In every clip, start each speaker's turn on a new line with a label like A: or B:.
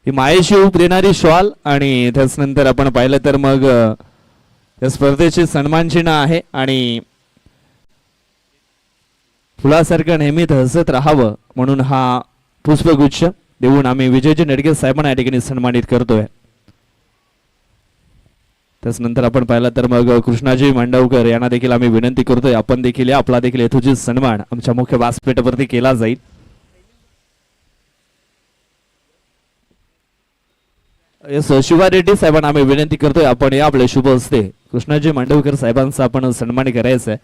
A: ही मायेशी ऊब देणारी शॉल आणि त्याचनंतर आपण पाहिलं तर मग या स्पर्धेचे सन्मान चिन्ह आहे आणि फुलासारखं नेहमीच हसत राहावं म्हणून हा पुष्पगुच्छ देऊन आम्ही विजयजी नडगे साहेबांना या ठिकाणी सन्मानित करतोय. त्याचनंतर आपण पाहिलं तर मग कृष्णाजी मांडवकर यांना देखील आम्ही विनंती करतोय आपण देखील या आपला देखील यथोचित सन्मान आमच्या मुख्य व्यासपीठावरती केला जाईल. शिवा रेड्डी साहेबांना आम्ही विनंती करतोय आपण या आपल्या शुभ हस्ते कृष्णाजी मांडवकर साहेबांचा आपण सन्मान करायचा आहे.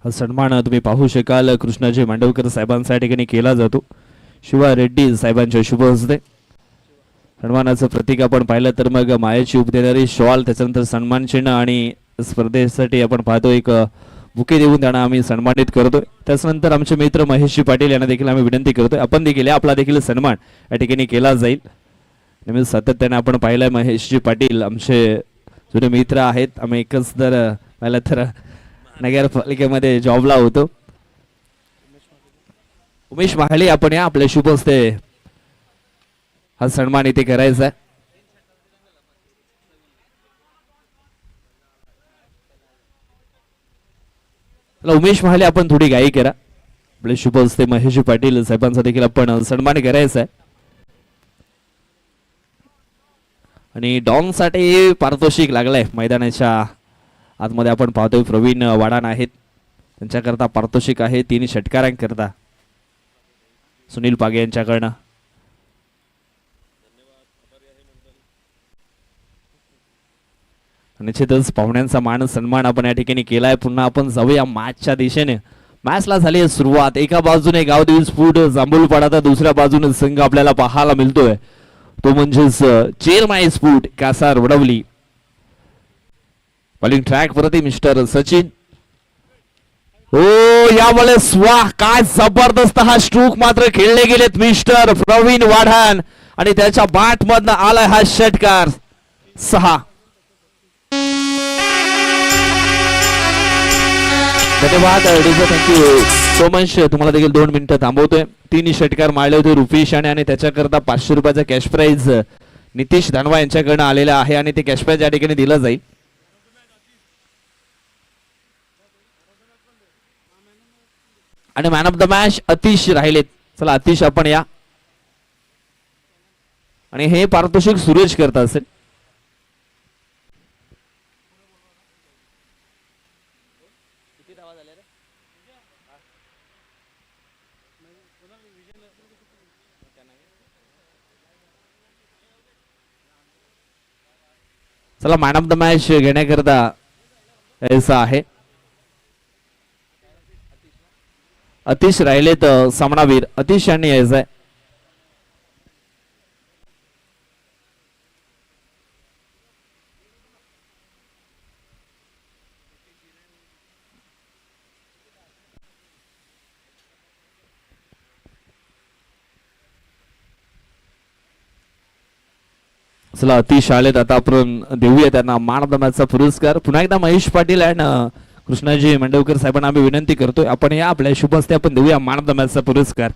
A: हा सन्मान तुम्ही पाहू शकाल कृष्णाजी मांडवकर साहेबांच्या ठिकाणी केला जातो शिवा रेड्डी साहेबांच्या शुभ हस्ते. सन्मानाचं प्रतीक आपण पाहिलं तर मग मायेची ऊब देणारी शॉल त्याच्यानंतर सन्मान चिन्ह आणि स्पर्धेसाठी आपण पाहतो एक बुके देऊन त्यांना आम्ही सन्मानित करतोय. त्याच्यानंतर आमचे मित्र महेशजी पाटील यांना देखील आम्ही विनंती करतोय आपण देखील आपला देखील सन्मान या ठिकाणी केला जाईल. नेहमी सातत्याने आपण पाहिलंय महेशजी पाटील आमचे जुने मित्र आहेत. आम्ही एकच जर पाहिलं तर नगरपालिकेमध्ये जॉबला होतो. उमेश महाले आपण या आपल्या शुभ हस्ते हा सन्मान इथे करायचा आहे. उमेश महाले आपण थोडी गाई करा आपले शुभ हस्ते महेश पाटील साहेबांचा देखील आपण सन्मान करायचा आहे. आणि डॉन साठी पारितोषिक लागलाय मैदानाच्या आतमध्ये आपण पाहतोय प्रवीण वाडान आहेत त्यांच्याकरता पारितोषिक आहे 3 षटकारांकरता सुनील पागे यांच्याकडनं. निश्चितच पाहुण्यांचा मान सन्मान आपण या ठिकाणी केलाय. पुन्हा आपण जाऊया मॅचच्या दिशेने. मॅचला झाली सुरुवात. एका बाजूने गावदेवी स्फूट जांभूलपाडा तर दुसऱ्या बाजूने संघ आपल्याला पाहायला मिळतोय तो म्हणजेच चेरमाई स्फूट कासार वडवली. बॉलिंग ट्रॅक वरती मिस्टर सचिन. हो यावेळेस वाह काय जबरदस्त हा स्ट्रोक मात्र खेळले गेलेत मिस्टर प्रवीण वाढान आणि त्याच्या बॅट मधनं आलाय हा षटकार 6. धन्यवाद थँक्यू सो मच. तुम्हाला देखील 2 मिनिटं थांबवतोय. 3 षटकार मारले होते रुपेश आणि त्याच्याकरता 500 रुपयाचा कॅश प्राइज नितीश धानवा यांच्याकडनं आलेला आहे आणि ते कॅश प्राइज या ठिकाणी दिलं जाईल. आणि मॅन ऑफ द मॅच अतिश राहिलेत. चला अतिश आपण या आणि हे पारितोषिक सुरेश करत असेल. चला मॅन ऑफ द मॅच घेण्याकरता ऐसा आहे अतिश राहिलेत सामनावीर. अतिश यांनी यायचं आहे. चला अतिश आलेत. आता आपण देऊया त्यांना मॅन ऑफ द मॅचचा पुरस्कार. पुन्हा एकदा महेश पाटील अँड कृष्णाजी मांडवकर साहेबांना आम्ही विनंती करतोय आपण या आपल्या शुभ हस्ते आपण देऊया मॅन ऑफ द मॅचचा पुरस्कार.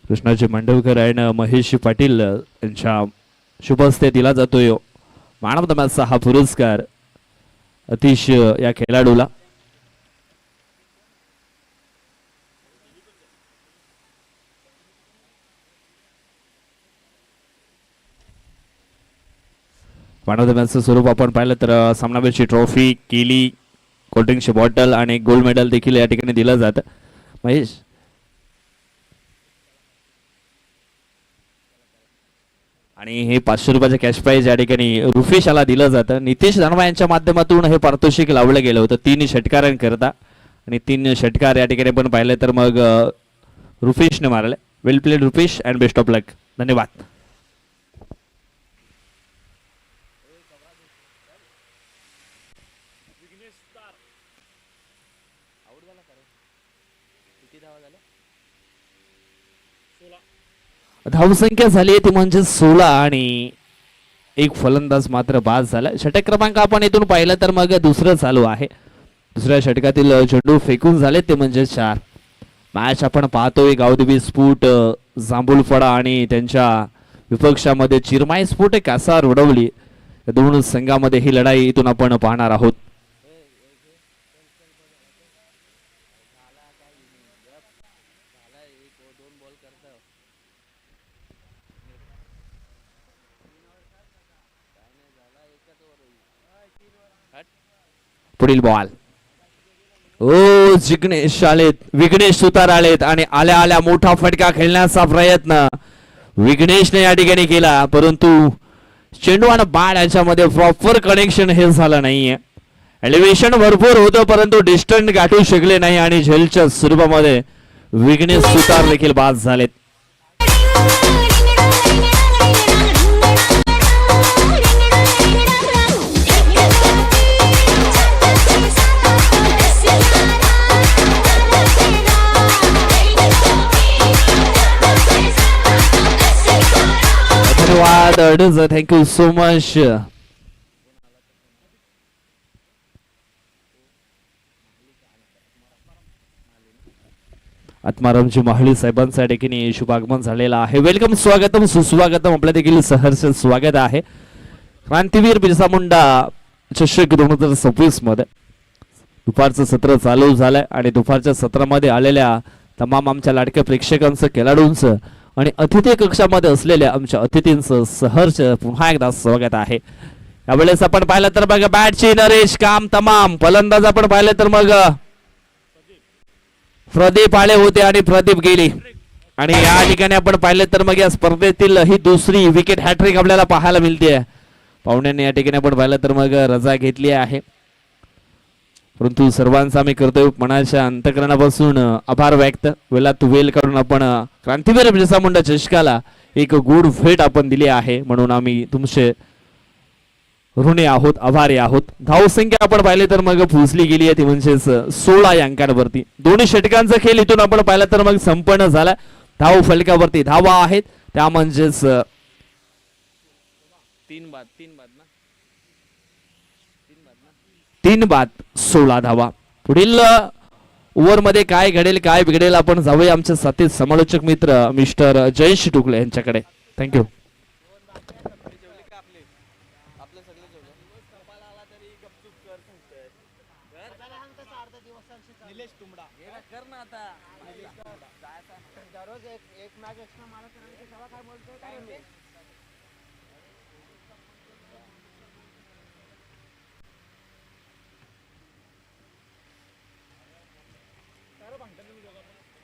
A: कृष्णाजी मांडवकर अँड महेश पाटील यांच्या शुभ हस्ते दिला जातोय मॅन ऑफ द मॅचचा हा पुरस्कार अतिश या खेळाडूला. मॅन ऑफ द मॅचचं स्वरूप आपण पाहिलं तर सामनावीरची ट्रॉफी केली कोल्ड्रिंकची बॉटल आणि गोल्ड मेडल देखील या ठिकाणी दिलं जातं. महेश आणि हे 500 रुपयाचं कॅश प्राइज या ठिकाणी रुफेश याला दिलं जातं. नितेश धानवा यांच्या माध्यमातून हे पारितोषिक लावलं गेलं होतं 3 षटकारांकरता आणि 3 षटकार या ठिकाणी पण पाहिलं तर मग रुफेशने मारले. Well played Rupesh and best of luck. धन्यवाद. धावसंख्या झाली ती म्हणजे 16 आणि एक फलंदाज मात्र बाद झाला. षटक क्रमांक आपण इथून पाहिलं तर मग दुसरं चालू आहे. दुसऱ्या षटकातील चेंडू फेकून झाले ते म्हणजे 4. मॅच आपण पाहतोय गावदेवी स्फोट जांभूलफळा आणि त्यांच्या विपक्षामध्ये चिरमाई स्फोट कासार उडवली. या दोन संघामध्ये ही लढाई इथून आपण पाहणार आहोत. पुढील बॉल ओ जिग्नेश आलेत, विघ्नेश सुतार आलेत आणि आल्या आल्या मोठा फटका खेळण्याचा प्रयत्न विघ्नेशने या ठिकाणी केला, परंतु चेंडू आणि बॅट याच्यामध्ये प्रॉपर कनेक्शन हे झालं नाहीये. एलिव्हेशन भरपूर होतं परंतु डिस्टन्स गाठू शकले नाही आणि झेलच्या स्वरूपामध्ये विघ्नेश सुतार देखील बाद झालेत. धन्यवाद. Thank you so much. Atmaramji Mahali साहेबांच्या ठिकाणी शुभागमन झालेलं आहे. वेलकम, स्वागतम, सुस्वागतम, आपल्या देखील सहर्ष स्वागत आहे. क्रांतीवीर बिरसा मुंडा चषक 2026 मध्ये दुपारचं सत्र चालू झालंय आणि दुपारच्या सत्रामध्ये आलेल्या तमाम आमच्या लाडक्या प्रेक्षकांचं, खेळाडूंचं आणि अतिथी कक्षामध्ये असलेल्या आमच्या अतिथींचं सहर्ष पुन्हा एकदा स्वागत आहे. यावेळेस आपण पाहिलं तर मग बॅटची नरेश काम तमाम. फलंदाज आपण पाहिलं तर मग प्रदीप आले होते आणि प्रदीप गेली आणि या ठिकाणी आपण पाहिलं तर मग या स्पर्धेतील ही दुसरी विकेट हॅट्रिक आपल्याला पाहायला मिळते. पाहुण्यांनी या ठिकाणी आपण पाहिलं तर मग रजा घेतली आहे, परंतु सर्वांचा आम्ही करतोय मनाच्या अंतकरणापासून आभार व्यक्त. वेळात वेळ काढून आपण क्रांतीवीर बिरसा मुंडा चषकाला एक गुड भेट आपण दिली आहे, म्हणून आम्ही तुमचे ऋणी आहोत, आभारी आहोत. धावसंख्या आपण पाहिले तर मग पोहोचली गेली आहे ती म्हणजेच 16 अंकांवरती. दोन्ही षटकांचा खेळ इथून आपण पाहिला तर मग संपन्न झाला. धाव फलकावरती धावा आहेत त्या म्हणजेच 3 बाद 16 धावा. पुढील ओव्हर मध्ये काय घडेल काय बिघडेल आपण जाऊया आमचे साथी समालोचक मित्र मिस्टर जयेश टुकले यांच्याकडे. थँक्यू.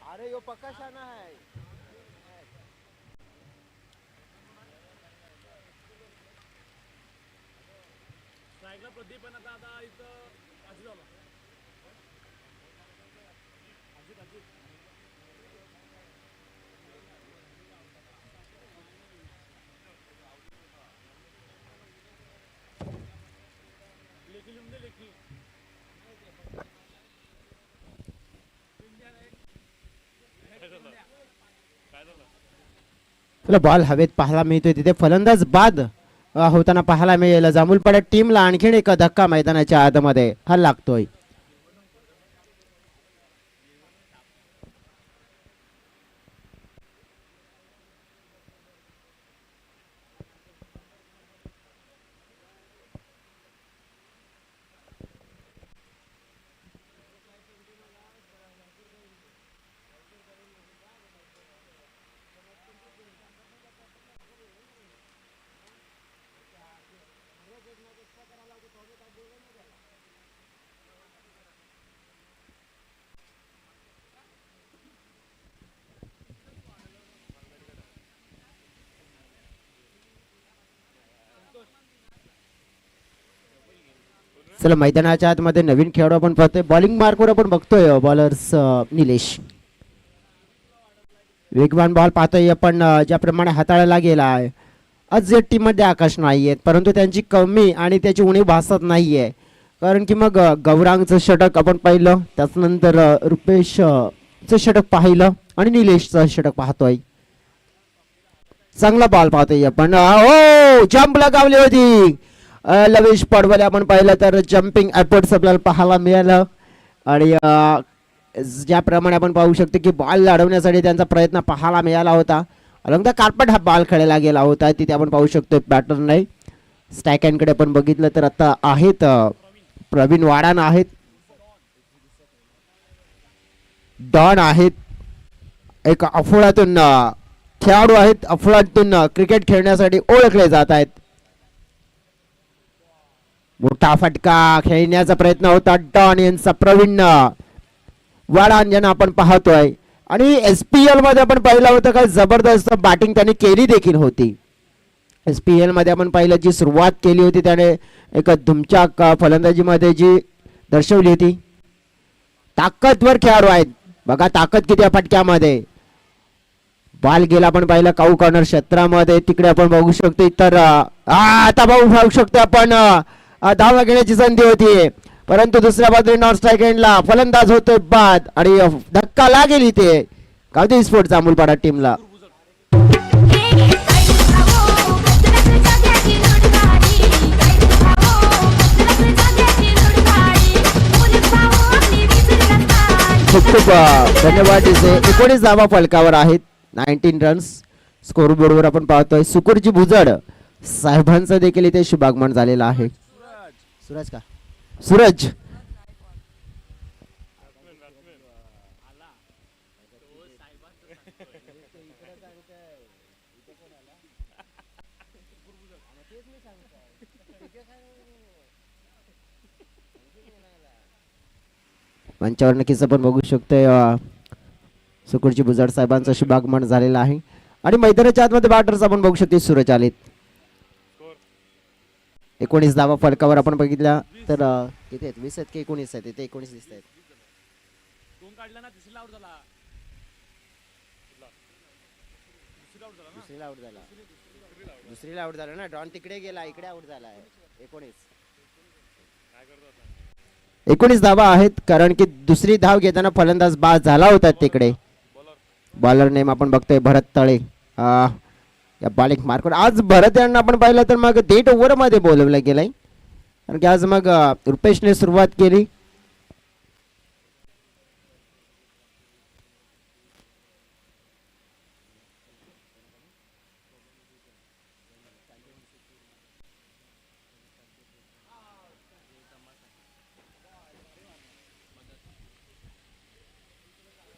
B: अरे यो पक्का शाना है. प्रदीप पण आता इथं अजित आला. बॉल हवेत पाहायला मिळतोय, तिथे फलंदाज बाद होताना पाहायला मिळेल. जांभूलपाडा टीमला आणखीन एक धक्का मैदानाच्या आतमध्ये हा लागतोय. चला मैदानाच्या आतमध्ये नवीन खेळाडू आपण पाहतोय. बॉलिंग मार्कवर आपण बघतोय बॉलर्स निलेश. वेगवान बॉल पाहतोय आपण ज्याप्रमाणे हाताळायला गेला आहे. आज या टीम मध्ये आकाश नाही आहेत, परंतु त्यांची कमी आणि त्याची उणीव भासत नाहीये. कारण की मग गौरांगचं षटक आपण पाहिलं, त्याच्यानंतर रुपेशचं षटक पाहिलं आणि निलेशचं षटक पाहतोय. चांगला बॉल पाहतोय आपण. हो जंप लगावली होती लवेश पडवले आपण पाहिलं तर जम्पिंग एफर्ट्स आपल्याला पाहायला मिळालं. आणि ज्याप्रमाणे आपण पाहू शकतो की बॉल अडवण्यासाठी त्यांचा प्रयत्न पाहायला मिळाला होता. अलॉंग द कार्पेट हा बॉल खेळला गेला होता, तिथे आपण पाहू शकतो बॅटर नाही. स्टॅकॅनकडे आपण बघितलं तर आता आहेत प्रवीण वाडान आहेत, डॉन आहेत, एक अफोळातून खेळाडू आहेत, अफोळातून क्रिकेट खेळण्यासाठी ओळखले जात आहेत. मोठा फटका खेळण्याचा प्रयत्न होता डॉन यांचा प्रवीण वाडान ज्यांना आपण पाहतोय. आणि SPL मध्ये आपण पाहिलं होतं काय जबरदस्त बॅटिंग त्याने केली देखील होती. SPL मध्ये आपण पाहिलं जी सुरुवात केली होती त्याने एक धुमचाक फलंदाजीमध्ये जी दर्शवली होती. ताकदवर खेळाडू आहेत बघा, ताकद किती फटक्यामध्ये. बॉल गेला आपण पाहिलं काऊ कॉर्नर क्षेत्रामध्ये, तिकडे आपण बघू शकतो. तर आता पाहू शकतो आपण धावा घेण्याची संधी होती, परंतु दुसऱ्या बाजूने नॉन स्ट्राईक एंडला फलंदाज होतोय बाद आणि धक्का लागेल इथे गावठी स्पोर्ट जांभूळपाडा टीमला. खूप खूप धन्यवाद. 19 धावा फलकावर आहेत, 19 रन्स स्कोर बोर्डवर आपण पाहतोय. सुकुरजी भुजड साहेबांचं देखील इथे शुभागमन झालेलं आहे. सूरज का सूरज मंचावर नक्कीच आपण बघू शकतोय सुकुरजी भुजड साहेबांचं शुभागमन झालेलं आहे. आणि मैदानाच्या आतमध्ये बॅटर्स आपण बघू शकतो सूरज आलेत. 19 धावा फलकावर आपण बघितल्या तर किती आहेत, 20 आहेत की 19 आहेत, इथे 19 दिसत आहेत. दुसरीला आउट झाला ना, डॉन तिकडे गेला, इकडे आउट झाला आहे. 19 धावा आहेत, कारण की दुसरी धाव घेताना फलंदाज बाद झाला होता तिकडे. बॉलर नेम आपण बघतोय भरत तळे. या बॉलिंग मार्क आज भरत यांना आपण पाहिलं तर मग 1.5 ओव्हर मध्ये बोलवलं गेलंय, कारण की आज मग रुपेशने सुरुवात केली.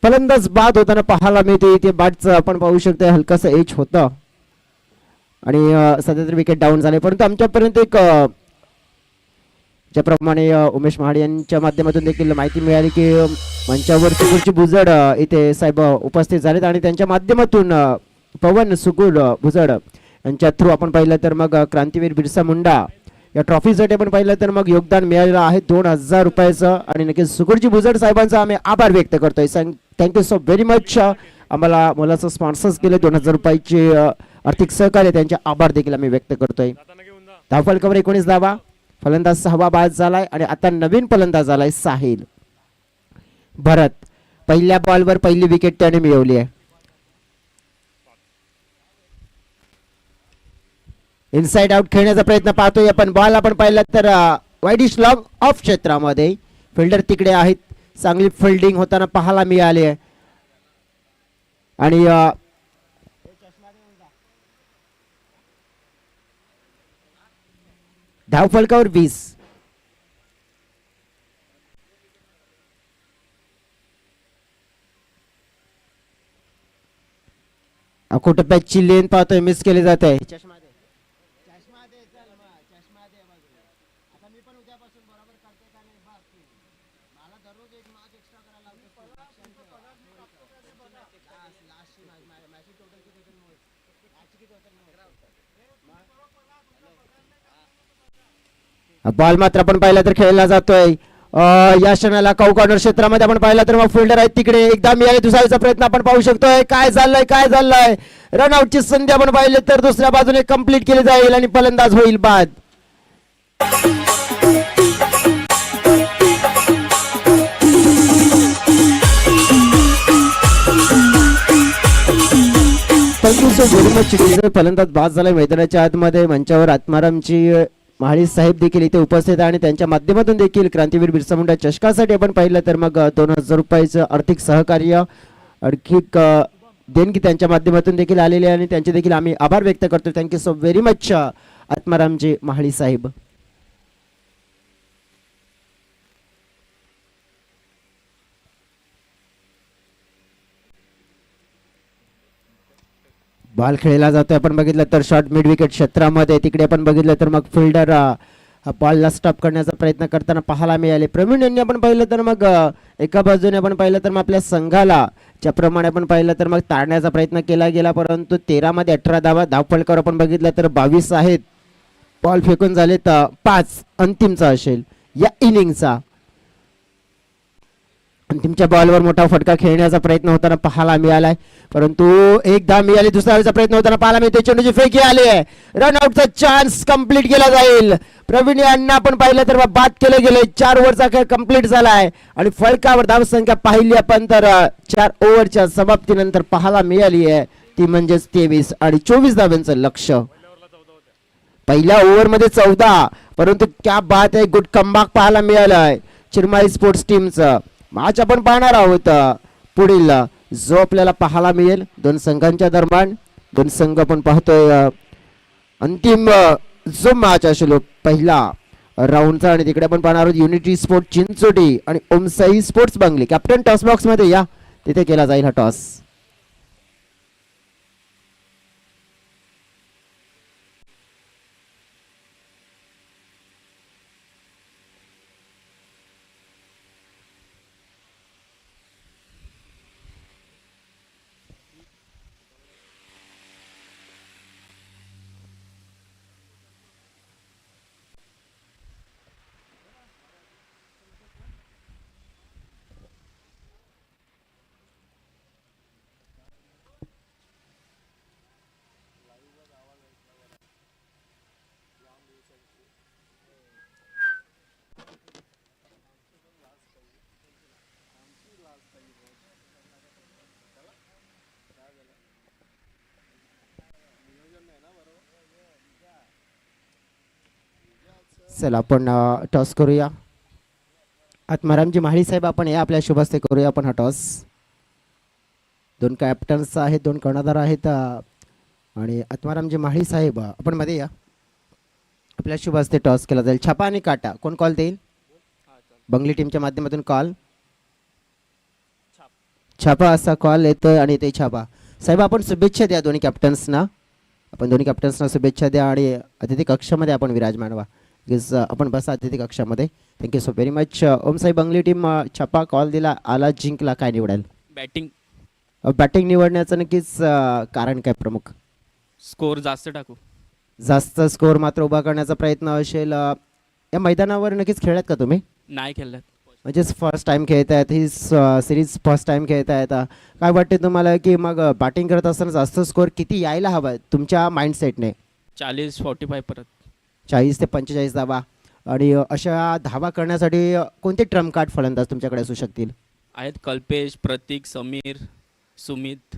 B: फलंदाज बाद होताना पाहायला मिळते. इथे बॅटचं आपण पाहू शकतो हलकासा एज होतं आणि सध्या तर विकेट डाऊन झाले, परंतु आमच्यापर्यंत एक ज्याप्रमाणे उमेश महाड यांच्या माध्यमातून देखील माहिती मिळाली की मंचावर सुकुरजी भुजड इथे साहेब उपस्थित झालेत आणि त्यांच्या माध्यमातून पवन सुकुर भुजड यांच्या थ्रू आपण पाहिलं तर मग क्रांतीवीर बिरसा मुंडा या ट्रॉफीसाठी आपण पाहिलं तर मग योगदान मिळालेलं आहे 2000 रुपयाचं. आणि नक्कीच सुकुरजी भुजड साहेबांचा आम्ही आभार व्यक्त करतोय. Thank you so very much. आम्हाला मुलाचं स्पॉन्सर्स केले 2000 रुपयाचे आर्थिक सहकार्य, त्यांचे आभार देखील आम्ही व्यक्त करतोय. धावफलकावर 19 धावा, फलंदाज 6वा बाद झालाय आणि आता नवीन फलंदाज झालाय साहिल भरत. पहिल्या बॉलवर पहिली विकेट त्याने मिळवली आहे. इनसाइड आउट खेळण्याचा प्रयत्न पाहतोय आपण. बॉल आपण पाहिला तर वाईडिश लॉंग ऑफ क्षेत्रामध्ये, फिल्डर तिकडे आहेत. चांगली फिल्डिंग होताना पाहायला मिळाली आहे. आणि धावफलकावर 20. अकोटप्याची लेन पाहतोय मिस केली जात आहे. बॉल मात्र आपण पाहिला तर खेळला जातोय. या क्षणाला कॉर्नर क्षेत्रामध्ये आपण पाहिलं तर मग फिल्डर आहेत तिकडे एकदा मिळाले दुसऱ्याचा प्रयत्न आपण पाहू शकतोय. काय चाललंय रनआउटची संधी आपण पाहिली तर दुसऱ्या बाजूने कंप्लीट केली जाईल आणि फलंदाज होईल बाद. Thank you so very much. फलंदाज बाद झालाय मैदानाच्या आतमध्ये. मंचावर आत्मारामची महाळी साहेब देखील इथे उपस्थित आहे आणि त्यांच्या माध्यमातून देखील क्रांतीवीर बिरसा मुंडा चषकासाठी आपण पाहिलं तर मग 2000 रुपयाचं आर्थिक सहकार्य आर्थिक देणगी त्यांच्या माध्यमातून देखील आलेली आहे आणि त्यांचे देखील आम्ही आभार व्यक्त करतो. Thank you so very much Atmaramji Mahali Saheb. Ball खेळला जातोय आपण बघितलं तर शॉर्ट मिड विकेट क्षेत्रामध्ये. तिकडे आपण बघितलं तर मग फिल्डर बॉलला स्टॉप करण्याचा प्रयत्न करताना पाहायला मिळाले. प्रवीण यांनी आपण पाहिलं तर मग एका बाजूने आपण पाहिलं तर मग आपल्या संघाला ज्याप्रमाणे आपण पाहिलं तर मग तारण्याचा प्रयत्न केला गेला परंतु 13 मध्ये 18 धावा धावफलकावर आपण बघितलं तर 22 आहेत. बॉल फेकून झाले तर 5 अंतिमचा असेल या इनिंगचा. अंतिमच्या बॉलवर मोठा फटका खेळण्याचा प्रयत्न होताना पाहायला मिळालाय परंतु एकदा मिळाली दुसऱ्या प्रयत्न होताना पाहायला मिळते. चेंडूची फेकी आली आहे. रनआउटचा चान्स कंप्लीट केला जाईल. प्रवीण यांना आपण पाहिलं तर बाद केले गेले. 4 ओव्हरचा खेळ कंप्लीट झालाय आणि फलकावर धावसंख्या पाहिली आपण तर 4 ओव्हरच्या समाप्तीनंतर पाहायला मिळाली आहे ती म्हणजेच 23 आणि 24 धावांचं लक्ष्य. पहिल्या ओव्हर मध्ये 14 परंतु क्या बात आहे. गुड कमबॅक पाहायला मिळालंय चिरमाई स्पोर्ट्स टीमचं. मॅच आपण पाहणार आहोत पुढील जो आपल्याला पाहायला मिळेल दोन संघांच्या दरम्यान. दोन संघ आपण पाहतोय अंतिम जो मॅच असेल पहिला राऊंडचा आणि तिकडे आपण पाहणार आहोत युनिटी स्पोर्ट चिंचोटी आणि Omsai sports Bangli. Captain toss box मध्ये या तिथे केला जाईल हा टॉस. चला आपण टॉस करूया. आत्मारामजी महाळी साहेब आपण या आपल्या शुभस्ते करूया आपण हा टॉस. दोन कॅप्टन्स आहेत दोन कर्णधार आहेत आणि आत्मारामजी महाळी साहेब आपण मध्ये या आपल्या शुभस्ते टॉस केला जाईल. छापा आणि काटा कोण कॉल देईल? बंगली टीमच्या माध्यमातून कॉल. छापा असा कॉल येतोय आणि ते छापा. साहेब आपण शुभेच्छा द्या दोन्ही कॅप्टन्सना. आपण दोन्ही कॅप्टन्सना शुभेच्छा द्या आणि अतिथी कक्षामध्ये आपण विराजमान व्हा. आपण बसा अतिथी कक्षामध्ये. Thank you so very much. Omsai Bangli team छापा कॉल दिला आला जिंकला काय निवडाल?
C: बॅटिंग.
B: बॅटिंग निवडण्याचं नक्कीच कारण काय प्रमुख?
C: स्कोर जास्त टाकू.
B: जास्त स्कोर मात्र उभा करण्याचा प्रयत्न असेल. या मैदानावर नक्कीच खेळलात का तुम्ही?
C: नाही खेळलात.
B: म्हणजेच फर्स्ट टाइम खेळत आहेत ही सिरीज फर्स्ट टाइम खेळत आहेत. काय वाटते तुम्हाला की मग बॅटिंग करत असताना जास्त स्कोर किती यायला हवा तुमच्या माइंडसेटने?
C: 40-45 परत.
B: 40 ते 45 धावा. आणि अशा धावा करण्यासाठी कोणते ट्रम्प कार्ड फलंदाज तुमच्याकडे असू शकतील?
C: आहेत कल्पेश, प्रतीक, समीर, सुमित.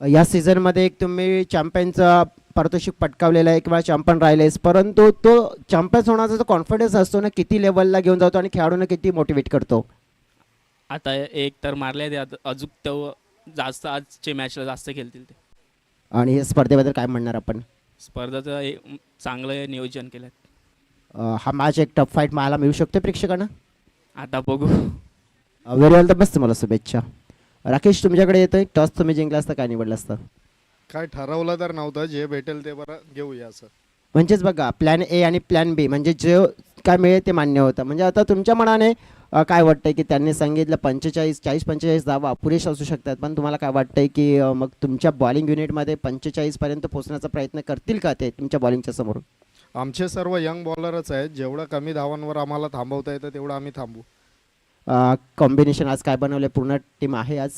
B: या सीझनमध्ये एक तुम्ही चॅम्पियनचं पारितोषिक पटकावलेलं आहे किंवा चॅम्पियन राहिलेस परंतु तो चॅम्पियन्स होण्याचा जो कॉन्फिडन्स असतो ना किती लेवलला घेऊन जातो आणि खेळाडूंना किती मोटिवेट करतो?
C: आता एक तर मारले ते अजून तो जास्त आजचे मॅचला जास्त खेळतील ते.
B: आणि या स्पर्धेबद्दल काय म्हणणार आपण?
C: स्पर्धेचं चांगलं नियोजन केलं.
B: हा मॅच एक टफ फाईट पाहायला मिळू शकतो प्रेक्षकांना.
C: आता बघू.
B: Very all the best. मला शुभेच्छा. राकेश तुमच्याकडे येतोय. टॉस तुम्ही जिंकला असता काय निवडलं असतं?
D: काय ठरवलं तर नव्हतं जे भेटेल ते बरं घेऊया असं.
B: म्हणजेच बघा प्लॅन ए आणि प्लॅन बी म्हणजे जे काय मिळेल ते मान्य होतं. म्हणजे आता तुमच्या मनाने काय वाटतंय की त्यांनी सांगितलं 40-45 धावा पुरेशा असू शकतात पण तुम्हाला काय वाटतंय की मग तुमच्या बॉलिंग युनिटमध्ये 45 पर्यंत पोहोचण्याचा प्रयत्न करतील का ते तुमच्या बॉलिंगच्या समोर?
D: आमचे सर्व यंग बॉलरच आहेत. जेवढं कमी धावांवर आम्हाला थांबवता येतं तेवढं आम्ही थांबू.
B: कॉम्बिनेशन आज काय बनवले, पूर्ण टीम आहे आज?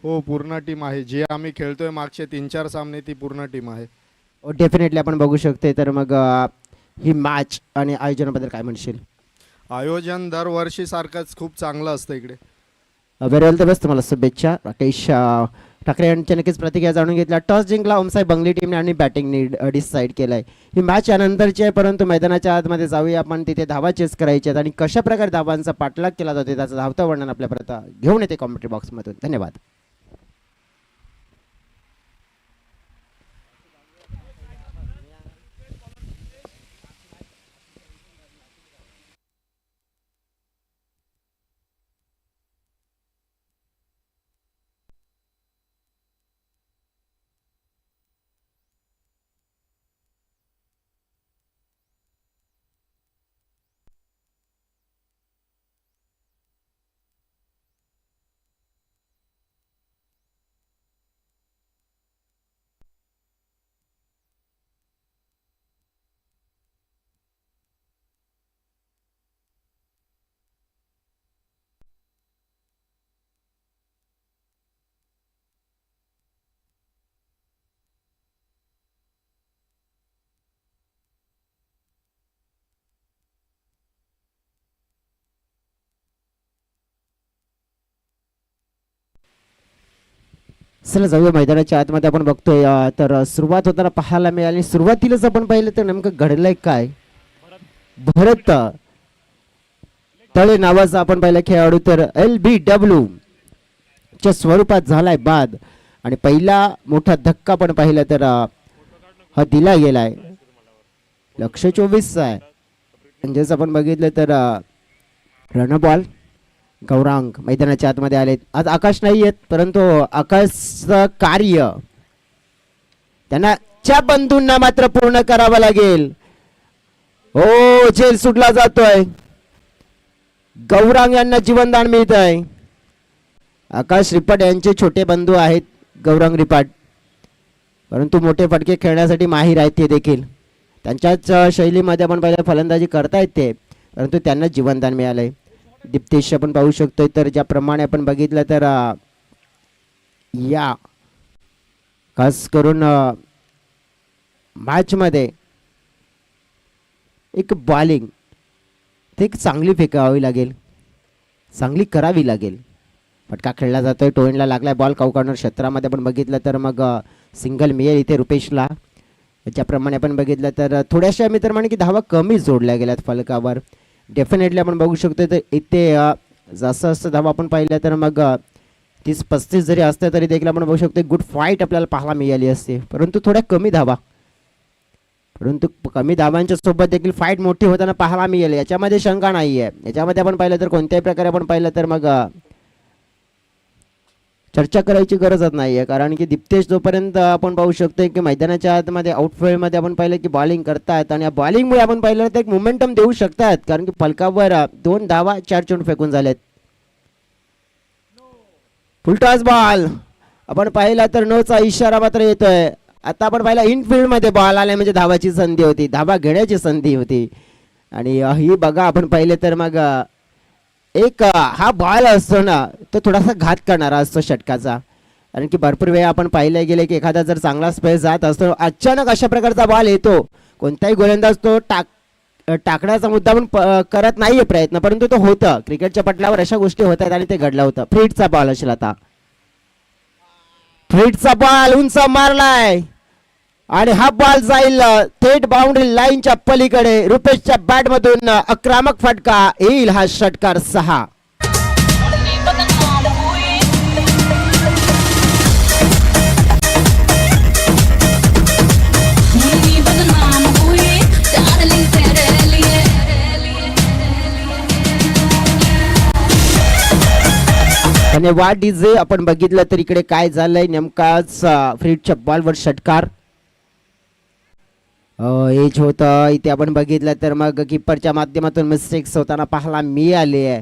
D: हो, पूर्ण टीम आहे. जे आम्ही खेळतोय मागचे 3-4 सामने ती पूर्ण टीम आहे.
B: डेफिनेटली आपण बघू शकते. तर मग ही मॅच आणि आयोजनाबद्दल काय म्हणशील?
D: आयोजन दरवर्षी सारखंच खूप चांगलं असतं इकडे.
B: व्हेरी ऑल द बेस्ट, तुम्हाला शुभेच्छा. राकेश ठाकरे यांच्या नक्कीच प्रतिक्रिया जाणून घेतल्या. टॉस जिंकला ओमसाई बंगली टीमने आणि बॅटिंगने डिसाईड केलंय. ही मॅच यानंतरची आहे, परंतु मैदानाच्या आतमध्ये जाऊया आपण. तिथे धावा चेस करायच्या आहेत आणि कशा प्रकारे धावांचा पाठलाग केला जातो त्याचं धावतं वर्णन आपल्यापर्यंत घेऊन येते कॉमेंट्री बॉक्समधून. धन्यवाद. चला जाऊया मैदानाच्या आतमध्ये. आपण बघतोय तर सुरुवात होताना पाहायला मिळाली. सुरुवातीलाच आपण पाहिलं तर नेमकं घडलंय काय, भरत तळे नावाचा आपण पाहिलं खेळाडू तर LBW च्या स्वरूपात झालाय बाद. आणि पहिला मोठा धक्का पण पाहिला तर हा दिला गेलाय. लक्ष 24 आहे. म्हणजेच आपण बघितलं तर रन बॉल. गौरांग मैदानाच्या आतमध्ये आलेत. आज आकाश नाही आहेत, परंतु आकाशचं कार्य त्यांना च्या बंधूंना मात्र पूर्ण करावं लागेल. हो, झेल सुटला जातोय. गौरांग यांना जीवनदान मिळत आहे. आकाश रिपाट यांचे छोटे बंधू आहेत गौरांग रिपाट, परंतु मोठे फटके खेळण्यासाठी माहीर आहेत ते देखील. त्यांच्याच शैलीमध्ये आपण पहिल्या फलंदाजी करतायत ते, परंतु त्यांना जीवनदान मिळालंय. दीप्तेश आपण पाहू शकतोय. तर ज्याप्रमाणे आपण बघितलं तर या खास करून मॅच मध्ये एक बॉलिंग ते एक चांगली फेकावी लागेल, चांगली करावी लागेल. फटका खेळला जातोय, टोईनला लागलाय बॉल. कॉर्नर क्षेत्रामध्ये आपण बघितलं तर मग सिंगल मिळेल इथे रुपेशला. ज्याप्रमाणे आपण बघितलं तर थोड्याशा मी तर म्हणे की धावा कमी जोडल्या गेल्यात फलकावर. डेफिनेटली आपण बघू शकतो तर इथे जास्त धावा आपण पाहिल्या तर मग 30-35 जरी असते तरी देखील आपण बघू शकतो गुड फाईट आपल्याला पाहायला मिळाली असते, परंतु थोड्या कमी धावा. परंतु कमी धावांच्या सोबत देखील फाईट मोठी होताना पाहायला मिळेल, याच्यामध्ये शंका नाही आहे. याच्यामध्ये आपण पाहिलं तर कोणत्याही प्रकारे आपण पाहिलं तर मग चर्चा करायची गरजच नाही आहे. कारण की दीप्तेश जोपर्यंत आपण पाहू शकतो की मैदानाच्या आतमध्ये आउटफील्डमध्ये आपण पाहिलं की बॉलिंग करतात आणि या बॉलिंगमुळे आपण पाहिलं तर एक मोमेंटम देऊ शकतात. कारण की फलकावर 2 धावा 4 चेंडू फेकून झालेत. फुलटॉस बॉल आपण पाहिला तर नोचा इशारा मात्र येतोय. आता आपण पाहिला इनफिल्डमध्ये बॉल आला म्हणजे धावाची संधी होती, धावा घेण्याची संधी होती. आणि ही बघा आपण पाहिले तर मग एक हा बॉल असतो ना तो थोडासा घात करणारा असतो षटकाचा. कारण की भरपूर वेळा आपण पाहिले गेले की एखादा जर चांगला स्पेस जात असतो, अचानक अशा प्रकारचा बॉल येतो, कोणताही गोलंदाज तो टाकण्याचा मुद्दा पण करत नाहीये प्रयत्न, परंतु तो होतं. क्रिकेटच्या पटलावर अशा गोष्टी होतात आणि ते घडलं होतं. फ्रीटचा बॉल असेल, आता फ्रीटचा बॉल उंच मारलाय आणि हा बॉल जाईल थेट बाउंड्री लाईनच्या पलीकडे. रुपेशच्या बॅट मधून आक्रमक फटका येईल, हा षटकार 6. धन्यवाद डीजे. आपण बघितलं तर इकडे काय झालंय नेमकाच फ्रीटच्या बॉलवर षटकार एज होतं. इथे आपण बघितलं तर मग किपरच्या माध्यमातून मिस्टेक्स होताना पाहायला मिळाले आहे.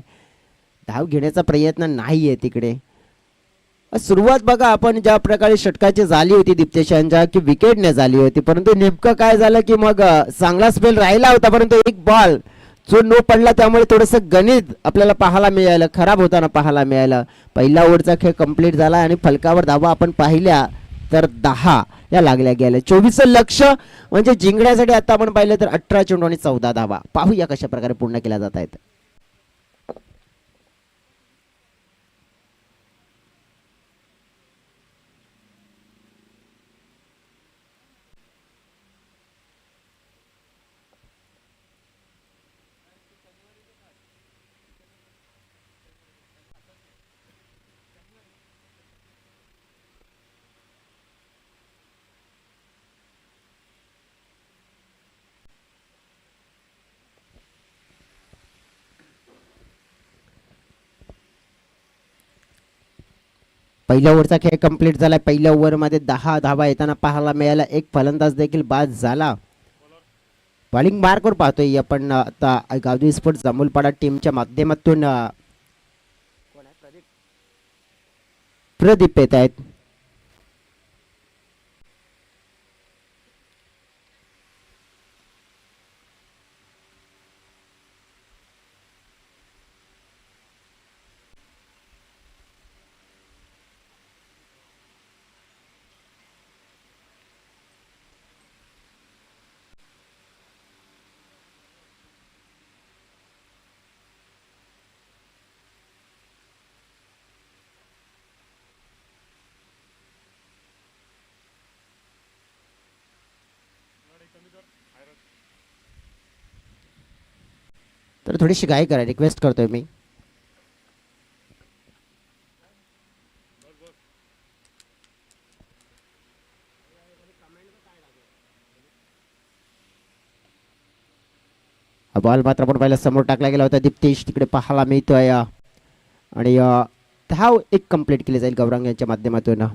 B: धाव घेण्याचा प्रयत्न नाहीये तिकडे. सुरुवात बघा आपण ज्या प्रकारे षटकाची झाली होती दीप्तेशांच्या की विकेटने झाली होती, परंतु नेमकं काय झालं की मग चांगला स्पेल राहिला होता, परंतु एक बॉल जो नो पडला त्यामुळे थोडंसं गणित आपल्याला पाहायला मिळालं, खराब होताना पाहायला मिळालं. पहिला ओव्हरचा खेळ कंप्लीट झाला आणि फलकावर धावा आपण पाहिल्या तर 10 या लागल्या गेल्या. 24 लक्ष म्हणजे जिंकण्यासाठी आता आपण पाहिलं तर 18 चेंडू आणि 14 धावा. पाहूया कशा प्रकारे पूर्ण केल्या जात आहेत. पहिल्या ओव्हरचा खेळ कंप्लीट झाला. पहिल्या ओव्हरमध्ये 10 धावा येताना पाहायला मिळाला. एक फलंदाज देखील बाद झाला. बॉलिंग मार्कवर पाहतोय आपण आता गावदेवी स्पोर्ट्स जांभूलपाडा टीमच्या माध्यमातून प्रदीप येत आहेत. तर थोडीशी गाय करा, रिक्वेस्ट करतोय मी. बॉल मात्र आपण पहिला समोर टाकला गेला होता. दीप्तेश तिकडे पाहायला मिळतोय आणि धाव एक कंप्लीट केली जाईल गौरांग यांच्या माध्यमातून.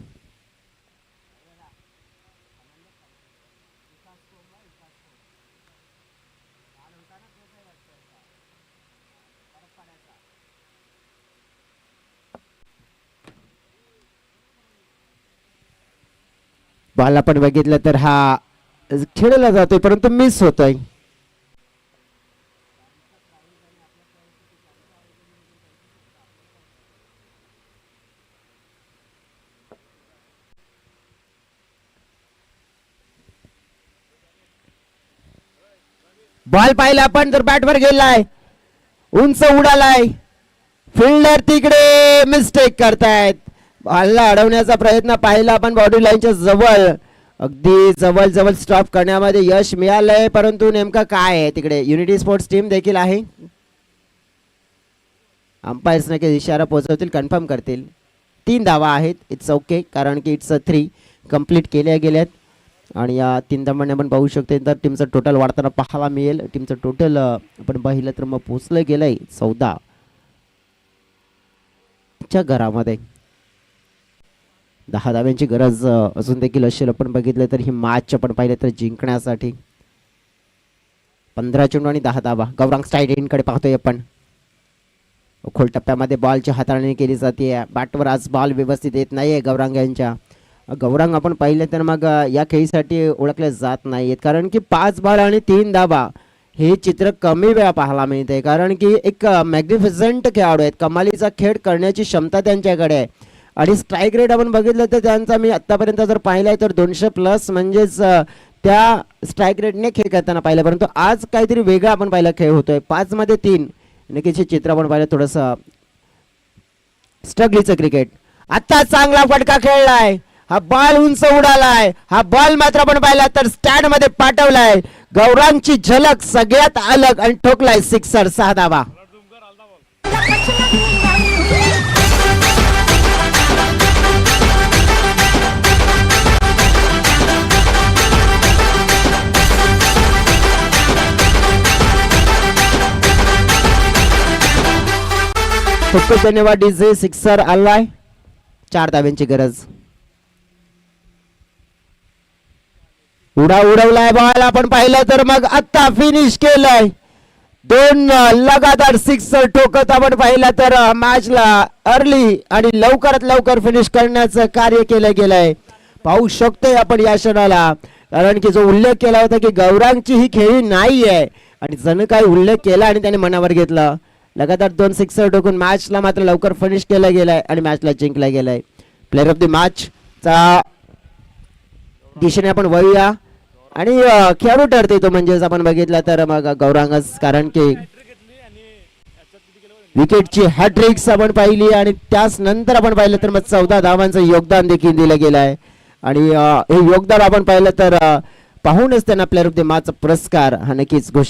B: बॉल आपण बघितलं तर हा खेळला जातोय परंतु मिस होतोय. बॉल पाहिला आपण तर बॅटवर गेलाय, उंच उडालाय. फिल्डर तिकडे मिस्टेक करतायत. बॉलला अडवण्याचा प्रयत्न पाहिला आपण बॉडी लाईनच्या जवळ, अगदी जवळ जवळ स्टॉप करण्यामध्ये यश मिळालंय परंतु नेमकं काय आहे तिकडे. युनिटी स्पोर्ट्स टीम देखील आहे. अंपायर्स नक्की इशारा पोहोचवतील, कन्फर्म करतील. 3 धावा आहेत. इट्स ओके कारण की इट्स 3 कंप्लीट केल्या गेल्यात आणि या 3 धावांनी आपण पाहू शकतो तर टीमचं टोटल वाढताना पाहायला मिळेल. टीमचं टोटल आपण पाहिलं तर मग पोचलं गेलंय 14 च्या घरामध्ये. 10 धाव्यांची गरज अजून देखील असेल. आपण बघितलं तर ही मॅच आपण पाहिलं तर जिंकण्यासाठी 15 चेंडू आणि 10 धावा. गौरांग स्टायडेनकडे पाहतोय आपण. खोल टप्प्यामध्ये बॉलची हाताळणी केली जाते. बॅटवर आज बॉल व्यवस्थित येत नाहीये गौरांग यांच्या. गौरांग आपण पाहिलं तर मग या खेळीसाठी ओळखले जात नाहीयेत कारण की 5 बॉल आणि 3 धावा हे चित्र कमी वेळा पाहायला मिळते कारण की एक मॅग्निफिसंट खेळाडू आहेत. कमालीचा खेळ करण्याची क्षमता त्यांच्याकडे आहे आणि स्ट्राईक रेट आपण बघितलं तर त्यांचा मी आतापर्यंत जर पाहिलाय तर 200+ म्हणजेच त्या स्ट्राईक रेटने खेळ करताना पाहिलं परंतु आज काहीतरी वेगळा आपण पाहिला खेळ होतोय. 5 मध्ये 3 नक्कीच हे चित्र आपण पाहिलं थोडंसं स्ट्रगलीचं क्रिकेट. आता चांगला फटका खेळलाय. हा बॉल उंच उडालाय. हा बॉल मात्र आपण पाहिला तर स्टँड मध्ये पाठवलाय. गौरांगची झलक सगळ्यात अलग आणि ठोकलाय सिक्सर. 6 धावा. खूप धन्यवाद डीजे. सिक्सर आलाय. 4 धाव्यांची गरज. उडवलाय बॉल आपण पाहिलं तर मग आता फिनिश केलंय. 2 लगातार सिक्सर ठोकत आपण पाहिलं तर मॅचला अर्ली आणि लवकरात लवकर फिनिश करण्याचं कार्य केलं गेलंय. पाहू शकतोय आपण या क्षणाला कारण की जो उल्लेख केला होता की गौरांगची ही खेळी नाही आहे आणि जणू काही उल्लेख केला आणि त्याने मनावर घेतलं. लगातार 2 सिक्सर ठोकून मॅचला मात्र लवकर फिनिश केला गेलाय आणि मॅचला जिंकला गेलाय. प्लेअर ऑफ द मॅच चा दिशेने आपण वळूया आणि खेळाडू ठरते तो म्हणजेच आपण बघितलं तर मग गौरांगच, कारण की विकेटची हॅट्रिक्स आपण पाहिली आणि त्याच नंतर आपण पाहिलं तर मग 14 धावांचं योगदान देखील दिलं गेलं आहे आणि हे योगदान आपण पाहिलं तर पाहूनच त्यांना प्लेअर ऑफ द मॅचचा पुरस्कार हा नक्कीच घोषित